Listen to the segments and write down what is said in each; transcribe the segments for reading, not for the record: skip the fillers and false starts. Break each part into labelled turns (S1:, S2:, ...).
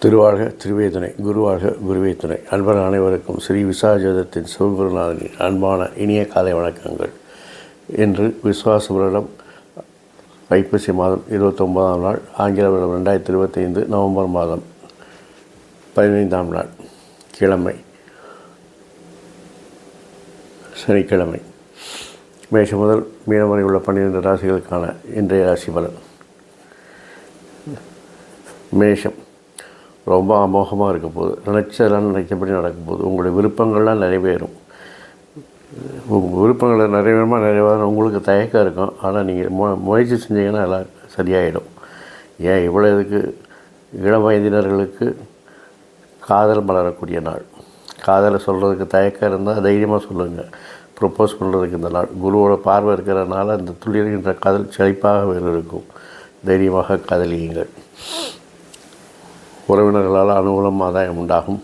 S1: திருவாழ்க திருவே துணை, குருவாழ்க குருவே துணை. அன்பர் அனைவருக்கும் ஸ்ரீ விசாஜோதத்தின் சிவகுருநாதனின் அன்பான இனிய காலை வணக்கங்கள். இன்று விசுவாச வருடம் ஐப்பசி மாதம் 29ஆம் நாள், ஆங்கில வருடம் 2025 நவம்பர் மாதம் 15ஆம் நாள், கிழமை சனிக்கிழமை. மேஷம் முதல் மீனம் வரை உள்ள 12 ராசிகளுக்கான இன்றைய ராசி பலன். மேஷம் ரொம்ப அமோகமாக இருக்க போகுது. நினைச்சதெல்லாம் நினைச்சபடி நடக்கும் போது உங்களுடைய விருப்பங்கள்லாம் நிறைவேறும். உங்கள் விருப்பங்களை நிறைவேறாத உங்களுக்கு தயக்கம் இருக்கும். ஆனால் நீங்கள் முயற்சி செஞ்சீங்கன்னா எல்லாம் சரியாயிடும். ஏன் இவ்வளோ இதுக்கு இளம் வயதினர்களுக்கு காதல் மலரக்கூடிய நாள். காதலை சொல்கிறதுக்கு தயக்கம் இருந்தால் தைரியமாக சொல்லுங்கள். ப்ரப்போஸ் பண்ணுறதுக்கு இந்த நாள் குருவோட பார்வை இருக்கிறதுனால அந்த துளிர்கின்ற காதல் செழிப்பாக வேறு இருக்கும். தைரியமாக காதலியுங்கள். உறவினர்களால் அனுகூலம் ஆதாயம் உண்டாகும்.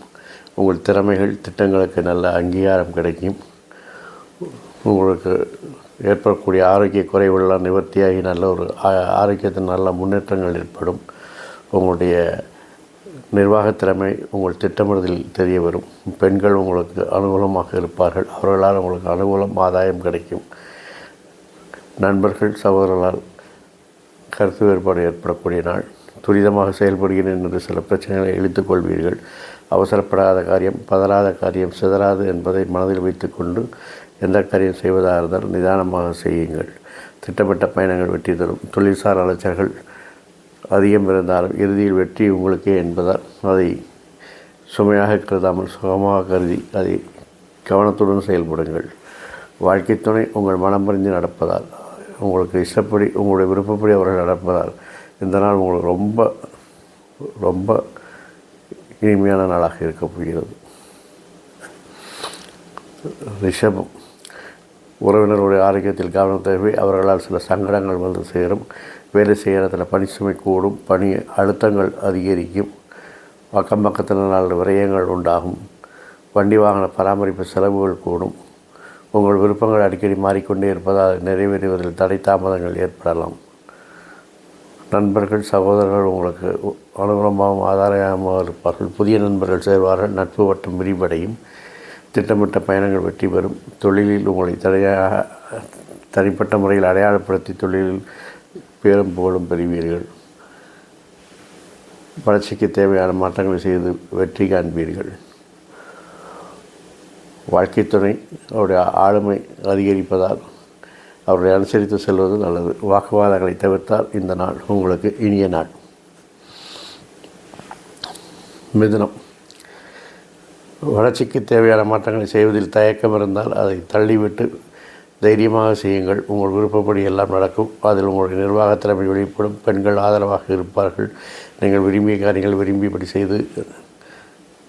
S1: உங்கள் திறமைகள் திட்டங்களுக்கு நல்ல அங்கீகாரம் கிடைக்கும். உங்களுக்கு ஏற்படக்கூடிய ஆரோக்கிய குறைவுகளால் நிவர்த்தியாகி நல்ல ஒரு ஆரோக்கியத்தின் நல்ல முன்னேற்றங்கள் ஏற்படும். உங்களுடைய நிர்வாகத் திறமை உங்கள் திட்டமிடுதலில் தெரிய வரும். பெண்கள் உங்களுக்கு அனுகூலமாக இருப்பார்கள். அவர்களால் உங்களுக்கு அனுகூலம் ஆதாயம் கிடைக்கும். நண்பர்கள் சகோதரர்களால் கருத்து வேறுபாடு ஏற்படக்கூடிய நாள். துரிதமாக செயல்படுகிறேன் என்று சில பிரச்சனைகளை இழுத்துக் கொள்வீர்கள். அவசரப்படாத காரியம் பதறாத காரியம் சிதறாது என்பதை மனதில் வைத்துக்கொண்டு எந்த காரியம் செய்வதாக இருந்தாலும் நிதானமாக செய்யுங்கள். திட்டமிட்ட பயணங்கள் வெற்றி தரும். தொழில்சார் அலைச்சல்கள் அதிகம் இருந்தாலும் இறுதியில் வெற்றி உங்களுக்கே என்பதால் அதை சுமையாக கருதாமல் சுகமாக கருதி அதை கவனத்துடன் செயல்படுங்கள். வாழ்க்கை துணை உங்கள் மனம் புரிந்து நடப்பதால், உங்களுக்கு இஷ்டப்படி உங்களுடைய விருப்பப்படி அவர்கள் நடப்பதால் இந்த நாள் உங்களுக்கு ரொம்ப ரொம்ப இனிமையான நாளாக இருக்கப் போகிறது. ரிஷபம் உறவினருடைய ஆரோக்கியத்தில் கவனம் தேவை. அவர்களால் சில சங்கடங்கள் வந்து சேரும். வேலை செய்கிறதில் பணிச்சுமை கூடும். பணி அழுத்தங்கள் அதிகரிக்கும். அக்கம் பக்கத்தினால் விரயங்கள் உண்டாகும். வண்டி வாகன பராமரிப்பு செலவுகள் கூடும். உங்கள் விருப்பங்கள் அடிக்கடி மாறிக்கொண்டே இருப்பதால் நிறைவேறுவதில் தடை தாமதங்கள் ஏற்படலாம். நண்பர்கள் சகோதரர்கள் உங்களுக்கு அனுகூலமாகவும் ஆதாரமாக இருப்பார்கள். புதிய நண்பர்கள் சேர்வார்கள். நட்பு வட்டம் விரிவடையும். திட்டமிட்ட பயணங்கள் வெற்றி பெறும். தொழிலில் உங்களை தனிப்பட்ட முறையில் அடையாளப்படுத்தி தொழிலில் பேரும் புகழும் பெறுவீர்கள். வளர்ச்சிக்கு தேவையான மாற்றங்களை செய்து வெற்றி காண்பீர்கள். வாழ்க்கை துணை அவருடைய ஆளுமை அதிகரிப்பதால் அவர்களை அனுசரித்து செல்வது நல்லது. வாக்குவாதங்களை தவிர்த்தால் இந்த நாள் உங்களுக்கு இனிய நாள். மிதுனம் வளர்ச்சிக்கு தேவையான மாற்றங்களை செய்வதில் தயக்கம் இருந்தால் அதை தள்ளிவிட்டு தைரியமாக செய்யுங்கள். உங்கள் விருப்பப்படி எல்லாம் நடக்கும். அதில் உங்களுடைய நிர்வாக திறமை வெளிப்படும். பெண்கள் ஆதரவாக இருப்பார்கள். நீங்கள் விரும்பிய காரியங்கள் விரும்பியபடி செய்து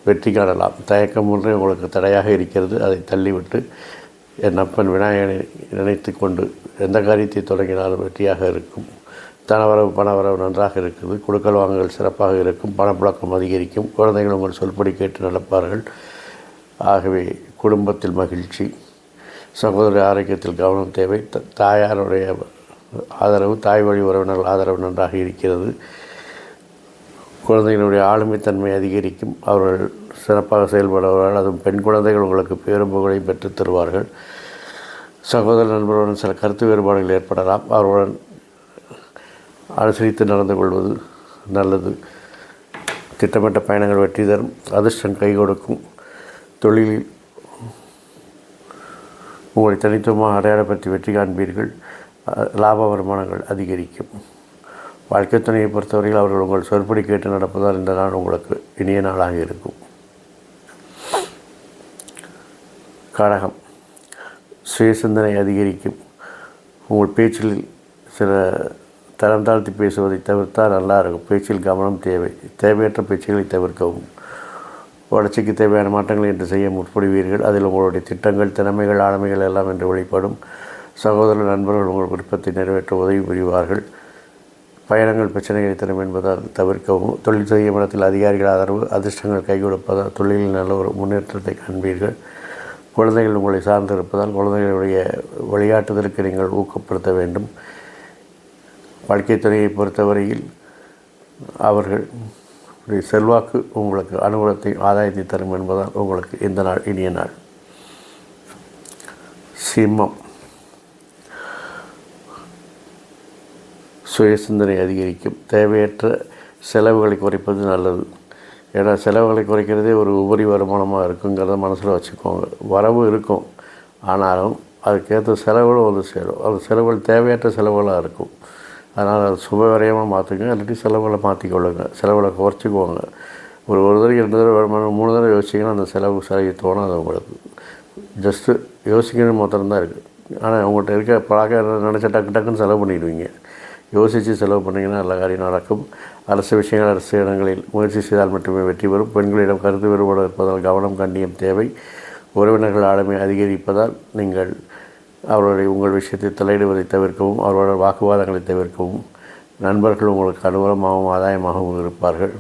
S1: வெற்றி காணலாம். தயக்கம் ஒன்றே உங்களுக்கு தடையாக இருக்கிறது. அதை தள்ளிவிட்டு என் அப்பன் விநாயகனை நினைத்து கொண்டு எந்த காரியத்தை தொடங்கினாலும் வெற்றியாக இருக்கும். தனவரவு பணவரவு நன்றாக இருக்குது. கொடுக்கல் வாங்கல் சிறப்பாக இருக்கும். பணப்புழக்கம் அதிகரிக்கும். குழந்தைகள் உங்கள் சொல்படி கேட்டு நடப்பார்கள். ஆகவே குடும்பத்தில் மகிழ்ச்சி. சகோதர ஆரோக்கியத்தில் கவனம் தேவை. தாயாருடைய ஆதரவு, தாய் வழி உறவினர்கள் ஆதரவு நன்றாக இருக்கிறது. குழந்தைகளுடைய ஆளுமைத்தன்மை அதிகரிக்கும். அவர்கள் சிறப்பாக செயல்படுவார்கள். அதுவும் பெண் குழந்தைகள் உங்களுக்கு பேரும் புகழை பெற்றுத் தருவார்கள். சகோதர நண்பர்களுடன் சில கருத்து வேறுபாடுகள் ஏற்படலாம். அவர்களுடன் அனுசரித்து நடந்து கொள்வது நல்லது. திட்டமிட்ட பயணங்கள் வெற்றி தரும். அதிர்ஷ்டம் கை கொடுக்கும். தொழிலில் உங்களை தனித்துவமாக அடையாளப்படுத்தி வெற்றி காண்பீர்கள். லாப வருமானங்கள் அதிகரிக்கும். வாழ்க்கை துணையை பொறுத்தவரையில் அவர்கள் உங்கள் சொற்படி கேட்டு நடப்பதால் இந்த நாள் உங்களுக்கு இனிய நாளாக இருக்கும். கடகம் சுய சிந்தனை அதிகரிக்கும். உங்கள் பேச்சில் சில தரம் தாழ்த்தி பேசுவதை தவிர்த்தால் நல்லா இருக்கும். பேச்சில் கவனம் தேவை. தேவையற்ற பேச்சுகளை தவிர்க்கவும். வளர்ச்சிக்கு தேவையான மாற்றங்களை என்று செய்ய முற்படுவீர்கள். அதில் உங்களுடைய திட்டங்கள் திறமைகள் ஆளுமைகள் எல்லாம் என்று வெளிப்படும். சகோதர நண்பர்கள் உங்கள் விருப்பத்தை நிறைவேற்ற உதவி புரிவார்கள். பயணங்கள் பிரச்சனைகளை தரும் என்பதால் தவிர்க்கவும். தொழில் செய்யும் இடத்தில் அதிகாரிகள் ஆதரவு, அதிர்ஷ்டங்கள் கை கொடுப்பதால் தொழிலில் நல்ல ஒரு முன்னேற்றத்தை காண்பீர்கள். குழந்தைகள் உங்களை சார்ந்திருப்பதால் குழந்தைகளுடைய வழிகாட்டுதலுக்கு நீங்கள் ஊக்கப்படுத்த வேண்டும். வாழ்க்கை துறையை பொறுத்தவரையில் அவர்கள் செல்வாக்கு உங்களுக்கு அனுகூலத்தை ஆதாயத்தை தரும் என்பதால் உங்களுக்கு இந்த நாள் இனிய நாள். சிம்மம். சுய சிந்தனை அதிகரிக்கும். தேவையற்ற செலவுகளை குறைப்பது நல்லது. ஏன்னா செலவுகளை குறைக்கிறதே ஒரு உபரி வருமானமாக இருக்குங்கிறத மனசில் வச்சுக்கோங்க. வரவு இருக்கும், ஆனாலும் அதுக்கேற்ற செலவுகளும் வந்து சேரும். அது செலவுகள் தேவையற்ற செலவுகளாக இருக்கும். அதனால் அது சுபவிரயமாக மாற்றுங்க, இல்லாட்டி செலவுகளை மாற்றிக்கொள்ளுங்க. செலவுகளை குறைச்சிக்குவாங்க. ஒரு தடவை 2 தடவை 3 தடவை யோசிச்சிங்கன்னா அந்த செலவு சரி தோணும். அது உங்களுக்கு ஜஸ்ட்டு யோசிக்கணும் மாத்திரம்தான் இருக்குது. ஆனால் உங்கள்கிட்ட இருக்க பழக்கம் நினச்சா டக்குன்னு செலவு பண்ணிடுவீங்க. யோசித்து செலவு பண்ணிங்கன்னா நல்ல காரியம் நடக்கும். அரசு விஷயங்கள் அரசு இடங்களில் முயற்சி செய்தால் மட்டுமே வெற்றி பெறும். பெண்களிடம் கருத்து வேறுபாடு இருப்பதால் கவனம் கண்ணியம் தேவை. உறவினர்கள் ஆளுமை அதிகரிப்பதால் நீங்கள் உங்கள் விஷயத்தை தலையிடுவதை தவிர்க்கவும், அவர்களோட வாக்குவாதங்களை தவிர்க்கவும். நண்பர்கள் உங்களுக்கு அனுகூலமாகவும் ஆதாயமாகவும் இருப்பார்கள்.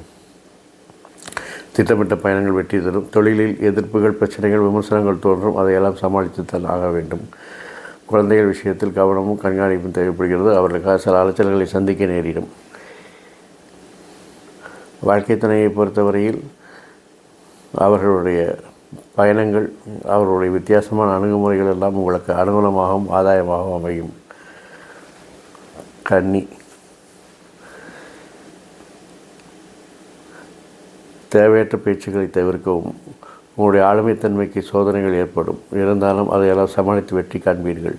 S1: திட்டமிட்ட பயணங்கள் வெற்றி தரும். தொழிலில் எதிர்ப்புகள், பிரச்சனைகள், விமர்சனங்கள் தோன்றும். அதையெல்லாம் சமாளித்துத்தான் ஆக வேண்டும். குழந்தைகள் விஷயத்தில் கவனமும் கண்காணிப்பும் தேவைப்படுகிறது. அவர்களுக்காக சில அலைச்சல்களை சந்திக்க நேரிடும். வாழ்க்கை துணையை பொறுத்தவரையில் அவர்களுடைய பயணங்கள், அவர்களுடைய வித்தியாசமான அணுகுமுறைகள் எல்லாம் உங்களுக்கு அனுகூலமாகவும் ஆதாயமாகவும் அமையும். கன்னி. தேவையற்ற பேச்சுக்களை தவிர்க்கவும். உங்களுடைய ஆளுமைத்தன்மைக்கு சோதனைகள் ஏற்படும். இருந்தாலும் அதையெல்லாம் சமாளித்து வெற்றி காண்பீர்கள்.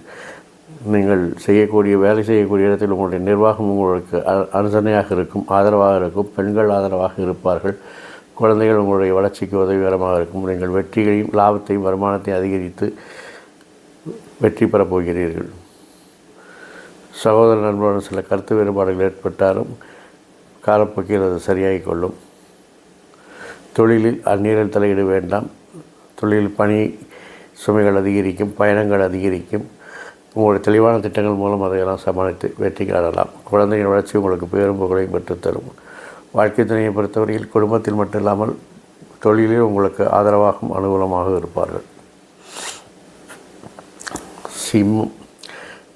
S1: நீங்கள் வேலை செய்யக்கூடிய இடத்தில் உங்களுடைய நிர்வாகம் உங்களுக்கு அனுசரணையாக இருக்கும், ஆதரவாக இருக்கும். பெண்கள் ஆதரவாக இருப்பார்கள். குழந்தைகள் உங்களுடைய வளர்ச்சிக்கு உதவிகரமாக இருக்கும். நீங்கள் வெற்றியையும் லாபத்தையும் வருமானத்தையும் அதிகரித்து வெற்றி பெறப் போகிறீர்கள். சகோதர நண்பருடன் சில கருத்து வேறுபாடுகள் ஏற்பட்டாலும் காலப்போக்கில் அது சரியாகிக் கொள்ளும். தொழிலில் அந்நீரில் தலையிட வேண்டாம். தொழிலில் பணி சுமைகள் அதிகரிக்கும், பயணங்கள் அதிகரிக்கும். உங்களுடைய தெளிவான திட்டங்கள் மூலம் அதையெல்லாம் சமாளித்து வெற்றி காணலாம். குழந்தையின் வளர்ச்சி உங்களுக்கு பேரும் புகழையும் பெற்றுத்தரும். வாழ்க்கை துணையை பொறுத்தவரையில் குடும்பத்தில் மட்டும் இல்லாமல் தொழிலில் உங்களுக்கு ஆதரவாகவும் அனுகூலமாக இருப்பார்கள். சிம்மம்.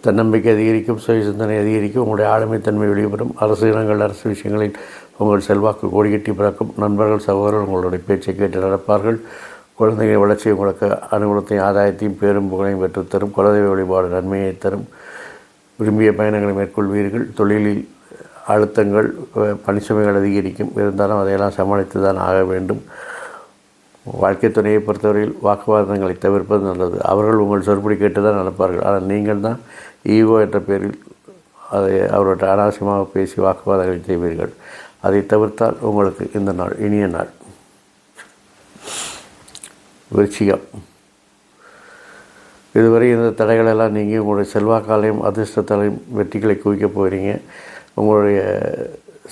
S1: தன்னம்பிக்கை அதிகரிக்கும், சுய சிந்தனை அதிகரிக்கும். உங்களுடைய ஆளுமைத்தன்மை வெளிவரும். அரசு இடங்கள், அரசு விஷயங்களில் உங்கள் செல்வாக்கு கோடிக்கட்டி பிறக்கும். நண்பர்கள், சகோதரர்கள் உங்களுடைய பேச்சை கேட்டு நடப்பார்கள். குழந்தைகளின் வளர்ச்சி உங்களுக்கு அனுகூலத்தையும் ஆதாயத்தையும் பேரும் புகழையும் பெற்றுத்தரும். குலதெய்வ வழிபாடு நன்மையை தரும். விரும்பிய பயணங்களை மேற்கொள்வீர்கள். தொழிலில் அழுத்தங்கள், பணிச்சுமைகள் அதிகரிக்கும். இருந்தாலும் அதையெல்லாம் சமாளித்து தான் ஆக வேண்டும். வாழ்க்கை துணையை பொறுத்தவரையில் வாக்குவாதங்களை தவிர்ப்பது நல்லது. அவர்கள் உங்கள் சொற்படி கேட்டு தான் நடப்பார்கள். ஆனால் நீங்கள் தான் ஈகோ என்ற பேரில் அவர்கிட்ட அனாவசியமாக பேசி வாக்குவாதங்களை செய்வீர்கள். அதை தவிர்த்தால் உங்களுக்கு இந்த நாள் இனிய நாள். விருச்சிகம். இதுவரை இந்த தடைகளெல்லாம் நீங்கி உங்களுடைய செல்வாக்காலையும் அதிர்ஷ்டத்தாலையும் வெற்றிகளை குவிக்கப் போகிறீங்க. உங்களுடைய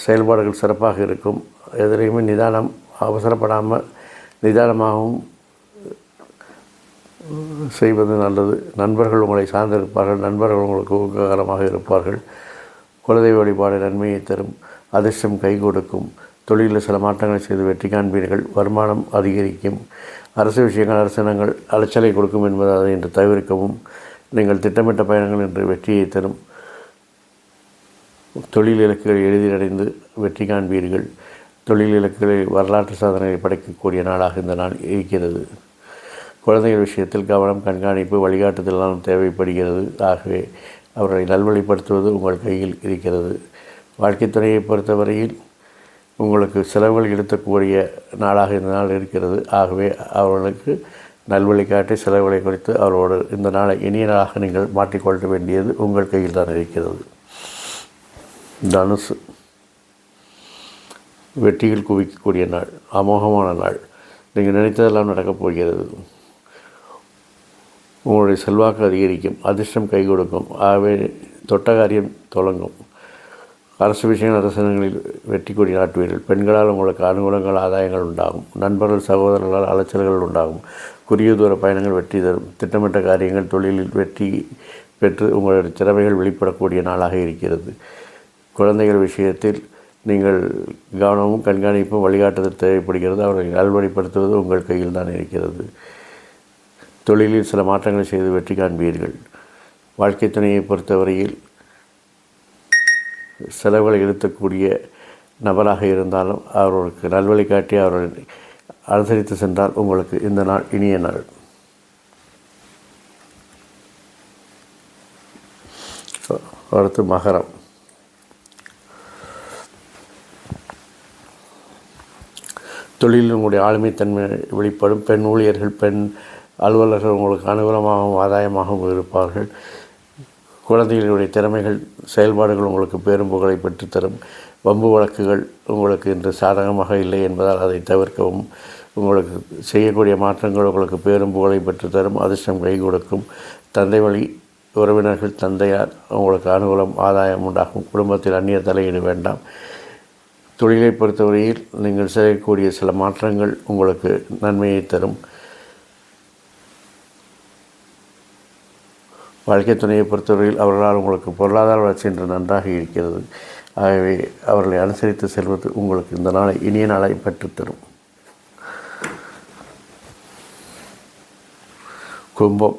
S1: செயல்பாடுகள் சிறப்பாக இருக்கும். எதிலையுமே அவசரப்படாமல் நிதானமாகவும் செய்வது நல்லது. நண்பர்கள் உங்களை சார்ந்திருப்பார்கள். நண்பர்கள் உங்களுக்கு ஊக்ககரமாக இருப்பார்கள். குலதெய்வ வழிபாடு நன்மையை தரும். அதிர்ஷ்டம் கை கொடுக்கும். தொழிலில் சில மாற்றங்களை செய்து வெற்றி காண்பீர்கள். வருமானம் அதிகரிக்கும். அரசு விஷயங்கள், அரசினங்கள் அலைச்சலை கொடுக்கும் என்பதை அதை இன்று தவிர்க்கவும். நீங்கள் திட்டமிட்ட பயணங்கள் என்று வெற்றியை தரும். தொழில் இலக்குகள் எளிதில் அடைந்து வெற்றி காண்பீர்கள். தொழில் இலக்குகளை வரலாற்று சாதனைகளை படைக்கக்கூடிய நாளாக இந்த நாள் இருக்கிறது. குழந்தைகள் விஷயத்தில் கவனம், கண்காணிப்பு, வழிகாட்டுதலாம் தேவைப்படுகிறது. ஆகவே அவர்களை நல்வழிப்படுத்துவது உங்கள் கையில் இருக்கிறது. வாழ்க்கை துறையை பொறுத்தவரையில் உங்களுக்கு செலவுகள் எடுக்கக்கூடிய நாளாக இந்த நாள் இருக்கிறது. ஆகவே அவர்களுக்கு நல்வழி காட்டி செலவுகளை குறித்து அவரோடு இந்த நாளை இனிய நாளாக நீங்கள் மாற்றிக்கொள்ள வேண்டியது உங்கள் கையில் தான் இருக்கிறது. தனுசு. வெற்றிகள் குவிக்கக்கூடிய நாள், அமோகமான நாள். நீங்கள் நினைத்ததெல்லாம் நடக்கப் போகிறது. உங்களுடைய செல்வாக்கு அதிகரிக்கும். அதிர்ஷ்டம் கை கொடுக்கும். ஆகவே தொட்ட காரியம் தொடங்கும். அரசு விஷயங்கள், அரசினங்களில் வெற்றி கொடி நாட்டுவீர்கள். பெண்களால் உங்களுக்கு அனுகூலங்கள், ஆதாயங்கள் உண்டாகும். நண்பர்கள், சகோதரர்களால் அலைச்சல்கள் உண்டாகும். குறுகிய தூர பயணங்கள் வெற்றி தரும். திட்டமிட்ட காரியங்கள் தொழிலில் வெற்றி பெற்று உங்களுடைய திறமைகள் வெளிப்படக்கூடிய நாளாக இருக்கிறது. குழந்தைகள் விஷயத்தில் நீங்கள் கவனமும் கண்காணிப்பும் வழிகாட்டுதல் தேவைப்படுகிறது. அவர்களை நல்வழிப்படுத்துவது உங்கள் கையில் தான் இருக்கிறது. தொழிலில் சில மாற்றங்களை செய்து வெற்றி காண்பீர்கள். வாழ்க்கை துணையை பொறுத்தவரையில் செலவுகளை இழுத்தக்கூடிய நபராக இருந்தாலும் அவர்களுக்கு நல்வழி காட்டி அவர்களை அனுசரித்து சென்றால் உங்களுக்கு இந்த நாள் இனிய நாள். அடுத்து மகரம். தொழிலில் உங்களுடைய ஆளுமைத்தன்மை வெளிப்படும். பெண் ஊழியர்கள், பெண் அலுவலர்கள் உங்களுக்கு அனுகூலமாகவும் ஆதாயமாகவும் இருப்பார்கள். குழந்தைகளுடைய திறமைகள், செயல்பாடுகள் உங்களுக்கு பேரும் புகழை பெற்றுத்தரும். வம்பு வழக்குகள் உங்களுக்கு இன்று சாதகமாக இல்லை என்பதால் அதை தவிர்க்கவும். உங்களுக்கு செய்யக்கூடிய மாற்றங்கள் உங்களுக்கு பேரும் புகழை பெற்றுத்தரும். அதிர்ஷ்டம் கை கொடுக்கும். தந்தை வழி உறவினர்கள், தந்தையார் உங்களுக்கு அனுகூலம், ஆதாயம் உண்டாகும். குடும்பத்தில் அந்நிய தலையீடு வேண்டாம். தொழிலை பொறுத்தவரையில் நீங்கள் செய்யக்கூடிய சில மாற்றங்கள் உங்களுக்கு நன்மையை தரும். வாழ்க்கை துணையை பொறுத்தவரையில் அவர்களால் உங்களுக்கு பொருளாதார வளர்ச்சி என்று நன்றாக இருக்கிறது. ஆகவே அவர்களை அனுசரித்து செல்வது உங்களுக்கு இந்த நாளை இனிய நாளை பெற்றுத்தரும். கும்பம்.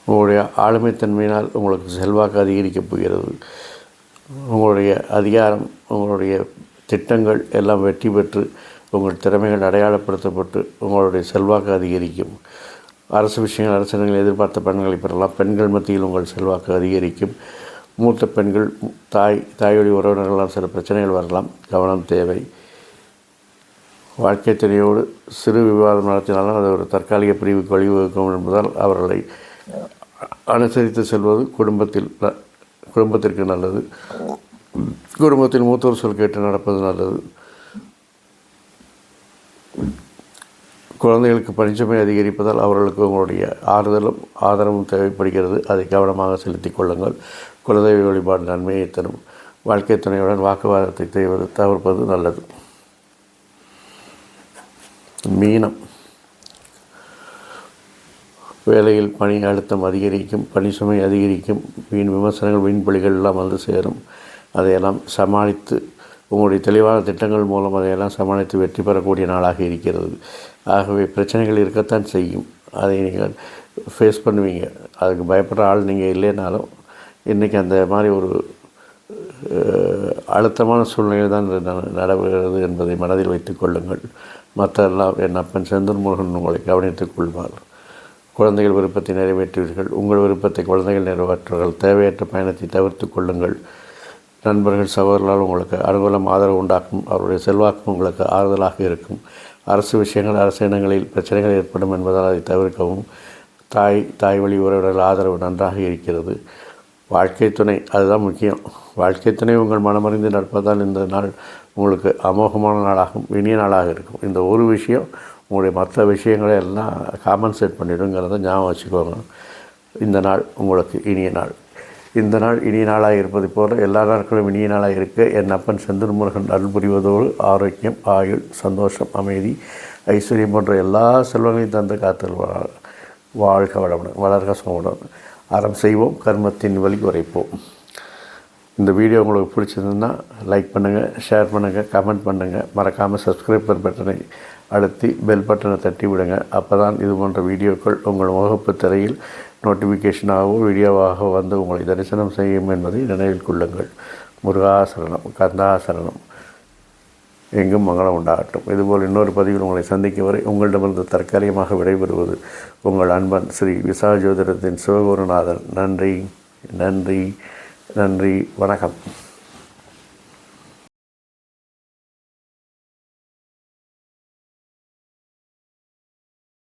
S1: உங்களுடைய ஆளுமைத்தன்மையினால் உங்களுக்கு செல்வாக்கு அதிகரிக்கப் போகிறது. உங்களுடைய அதிகாரம், உங்களுடைய திட்டங்கள் எல்லாம் வெற்றி பெற்று உங்கள் திறமைகள் அடையாளப்படுத்தப்பட்டு உங்களுடைய செல்வாக்கு அதிகரிக்கும். அரசு விஷயங்கள், அரசிடங்கள் எதிர்பார்த்த பெண்களை பெறலாம். பெண்கள் மத்தியில் உங்கள் செல்வாக்கு அதிகரிக்கும். மூத்த பெண்கள், தாய் வழி உறவினர்களால் சில பிரச்சனைகள் வரலாம், கவனம் தேவை. வாழ்க்கை துணையோடு சிறு விவாதம் நடத்தினாலும் அது ஒரு தற்காலிக பிரிவுக்கு வழிவகுக்கும் என்பதால் அவர்களை அனுசரித்து செல்வது குடும்பத்திற்கு நல்லது. குடும்பத்தில் மூத்தோர் சொல் கேட்டு நடப்பது நல்லது. குழந்தைகளுக்கு பணிச்சுமை அதிகரிப்பதால் அவர்களுக்கு உங்களுடைய ஆறுதலும் ஆதரவும் தேவைப்படுகிறது. அதை கவனமாக செலுத்திக் கொள்ளுங்கள். குலதெய்வ வழிபாடு நன்மையை தரும். வாழ்க்கை துணையுடன் வாக்குவாதத்தை தவிர்ப்பது நல்லது. மீனம். வேலையில் பணி அழுத்தம் அதிகரிக்கும், பணி சுமை அதிகரிக்கும், வீண் விமர்சனங்கள், வீண்பலிகள் எல்லாம் வந்து சேரும். அதையெல்லாம் சமாளித்து உங்களுடைய தெளிவான திட்டங்கள் மூலம் அதையெல்லாம் சமாளித்து வெற்றி பெறக்கூடிய நாளாக இருக்கிறது. ஆகவே பிரச்சனைகள் இருக்கத்தான் செய்யும், அதை நீங்கள் ஃபேஸ் பண்ணுவீங்க. அதுக்கு பயப்படுற ஆள் நீங்கள் இல்லைனாலும் இன்றைக்கி அந்த மாதிரி ஒரு அழுத்தமான சூழ்நிலை தான் நடைபெறுகிறது என்பதை மனதில் வைத்துக் கொள்ளுங்கள். மற்றெல்லாம் என் அப்பன் செந்தூர் முருகன் உங்களை கவனித்துக் கொள்வார். குழந்தைகள் விருப்பத்தை நிறைவேற்றுவீர்கள். உங்கள் விருப்பத்தை குழந்தைகள் நிறைவேற்றுவார்கள். தேவையற்ற பயணத்தை தவிர்த்து கொள்ளுங்கள். நண்பர்கள், சகோதரர்களால் உங்களுக்கு அனுகூலம், ஆதரவு உண்டாக்கும். அவருடைய செல்வாக்கும் உங்களுக்கு ஆறுதலாக இருக்கும். அரசு விஷயங்கள், அரசு இடங்களில் பிரச்சனைகள் ஏற்படும் என்பதால் அதை தவிர்க்கவும். தாய் வழி உறவினர்கள் ஆதரவு நன்றாக இருக்கிறது. வாழ்க்கை துணை, அதுதான் முக்கியம். வாழ்க்கை துணை உங்கள் மனமறிந்து நடப்பதால் இந்த நாள் உங்களுக்கு அமோகமான நாளாகும், இனிய நாளாக இருக்கும். இந்த ஒரு விஷயம் உங்களுடைய மற்ற விஷயங்களை எல்லாம் காம்பன்சேட் பண்ணிவிடுங்கிறத ஞாபகம் வச்சுக்கோங்க. இந்த நாள் உங்களுக்கு இனிய நாள். இந்த நாள் இனிய நாளாக இருப்பது போல எல்லா நாட்களும் இனிய நாளாக இருக்க என் அப்பன் செந்தூர் முருகன் அருள் புரிவதோடு ஆரோக்கியம், ஆயுள், சந்தோஷம், அமைதி, ஐஸ்வர்யம் போன்ற எல்லா செல்வங்களையும் தந்து காத்தல் வாழ்க வளமுடன், வளர்க சுகமுடன். அறம் செய்வோம், கர்மத்தின் வழி உரைப்போம். இந்த வீடியோ உங்களுக்கு பிடிச்சிருந்ததுன்னா லைக் பண்ணுங்கள், ஷேர் பண்ணுங்கள், கமெண்ட் பண்ணுங்கள். மறக்காமல் சப்ஸ்கிரைபர் பட்டனை அழுத்தி பெல் பட்டனை தட்டி விடுங்க. அப்போ தான் இது போன்ற வீடியோக்கள் உங்கள் முகப்பு திரையில் நோட்டிஃபிகேஷனாகவோ வீடியோவாக வந்து உங்களை தரிசனம் செய்யும் என்பதை நினைவில் கொள்ளுங்கள். முருகாசரணம், கந்தாசரணம், எங்கும் மங்களம் உண்டாகட்டும். இதுபோல் இன்னொரு பதிவில் உங்களை சந்திக்கும் வரை உங்களிடமிருந்து தற்காலிகமாக விடைபெறுவது உங்கள் அன்பன் ஸ்ரீ விசால் ஜோதிடத்தின் சிவகுருநாதன். நன்றி, நன்றி, நன்றி. வணக்கம்.